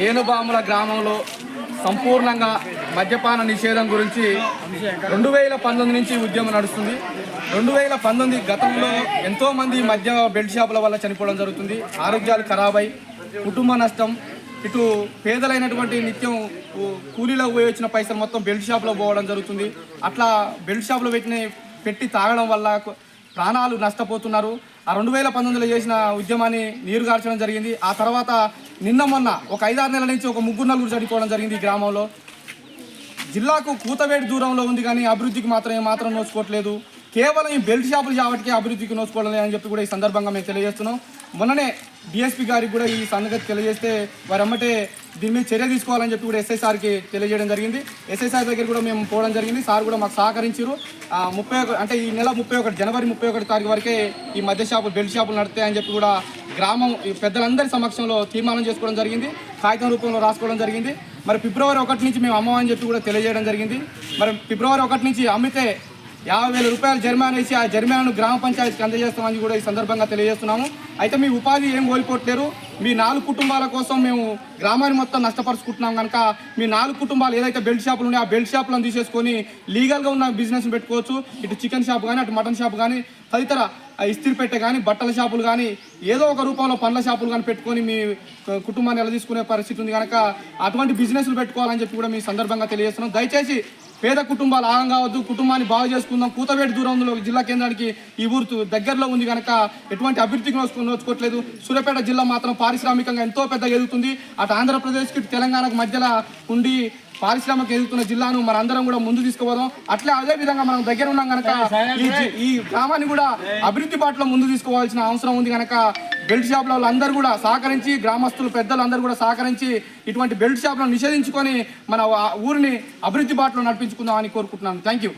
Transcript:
ఏనుబాముల గ్రామంలో సంపూర్ణంగా మద్యపాన నిషేధం గురించి 2019 నుంచి ఉద్యమం నడుస్తుంది. 2019 గతంలో ఎంతోమంది మద్య బెల్ట్ షాపుల వల్ల చనిపోవడం జరుగుతుంది. ఆరోగ్యాలు ఖరాబై కుటుంబ నష్టం, ఇటు పేదలైనటువంటి నిత్యం కూలీలకు పోయి వచ్చిన పైసలు మొత్తం బెల్ట్ షాపులో పోవడం జరుగుతుంది. అట్లా బెల్ట్ షాపులో పెట్టి తాగడం వల్ల ప్రాణాలు నష్టపోతున్నారు. ఆ 2019లో చేసిన ఉద్యమాన్ని నీరుగార్చడం జరిగింది. ఆ తర్వాత నిన్న మొన్న ఒక 5-6 నెలల నుంచి ఒక 3-4 చనిపోవడం జరిగింది ఈ గ్రామంలో. జిల్లాకు కూతవేడి దూరంలో ఉంది కానీ అభివృద్ధికి మాత్రం నోచుకోవట్లేదు. కేవలం ఈ బెల్ట్ షాపులు చావటికి అభివృద్ధికి నోచుకోవడం లేదని చెప్పి కూడా ఈ సందర్భంగా మేము తెలియజేస్తున్నాం. మొన్ననే డిఎస్పీ గారికి కూడా ఈ సంగతి తెలియజేస్తే వారమ్మటే దీని మీద చర్య తీసుకోవాలని చెప్పి కూడా ఎస్ఐ సార్కి తెలియజేయడం జరిగింది. ఎస్ఐ సార్ దగ్గర కూడా మేము పోవడం జరిగింది. సార్ కూడా మాకు సహకరించారు. 31 అంటే ఈ నెల 31 జనవరి 31 తారీఖు వరకే ఈ మద్య షాపులు బెల్ట్ షాపులు నడుస్తాయని చెప్పి కూడా గ్రామం పెద్దలందరి సమక్షంలో తీర్మానం చేసుకోవడం జరిగింది. కాగితం రూపంలో రాసుకోవడం జరిగింది. మరి ఫిబ్రవరి 1 నుంచి మేము అమ్మమని చెప్పి కూడా తెలియజేయడం జరిగింది. మరి ఫిబ్రవరి 1 నుంచి అమ్మితే 50,000 రూపాయలు జరిమానా వేసి ఆ జరిమానాను గ్రామ పంచాయతీకి అందజేస్తామని కూడా ఈ సందర్భంగా తెలియజేస్తున్నాము. అయితే మీ ఉపాధి ఏం కోల్పోవట్లేరు. మీ 4 కుటుంబాల కోసం మేము గ్రామాన్ని మొత్తం నష్టపరుచుకుంటున్నాం కనుక మీ 4 కుటుంబాలు ఏదైతే బెల్ట్ షాపులు ఉన్నాయో ఆ బెల్ట్ షాపులను తీసేసుకొని లీగల్గా ఉన్న బిజినెస్ పెట్టుకోవచ్చు. ఇటు చికెన్ షాప్ కానీ, అటు మటన్ షాప్ కానీ, తదితర ఇస్త్రీ పెట్టె కానీ, బట్టల షాపులు కానీ, ఏదో ఒక రూపంలో పండ్ల షాపులు కానీ పెట్టుకొని మీ కుటుంబాన్ని ఎలా తీసుకునే పరిస్థితి ఉంది కనుక అటువంటి బిజినెస్లు పెట్టుకోవాలని చెప్పి కూడా మీ సందర్భంగా తెలియజేస్తున్నాం. దయచేసి పేద కుటుంబాలు ఆగం కావద్దు, కుటుంబాన్ని బాగు చేసుకుందాం. కూతవేడి దూరంలో జిల్లా కేంద్రానికి ఈ ఊరు దగ్గరలో ఉంది కనుక ఎటువంటి అభివృద్ధికి నోచుకోవట్లేదు. సూర్యాపేట జిల్లా మాత్రం పారిశ్రామికంగా ఎంతో పెద్దగా ఎదుగుతుంది. అటు ఆంధ్రప్రదేశ్కి తెలంగాణకు మధ్యలో ఉండి పారిశ్రామిక ఎదుగుతున్న జిల్లాను మన అందరం కూడా ముందు తీసుకుపోదాం. అట్లే అదే విధంగా మనం దగ్గర ఉన్నాం కనుక ఈ గ్రామాన్ని కూడా అభివృద్ధి బాటలో ముందు తీసుకోవాల్సిన అవసరం ఉంది కనుక బెల్ట్ షాపుల వాళ్ళందరూ కూడా సహకరించి, గ్రామస్తులు పెద్దలు అందరూ కూడా సహకరించి ఇటువంటి బెల్ట్ షాపులను నిషేధించుకొని మన ఊరిని అభివృద్ధి బాటలో నడిపించుకుందామని కోరుకుంటున్నాను. Thank you.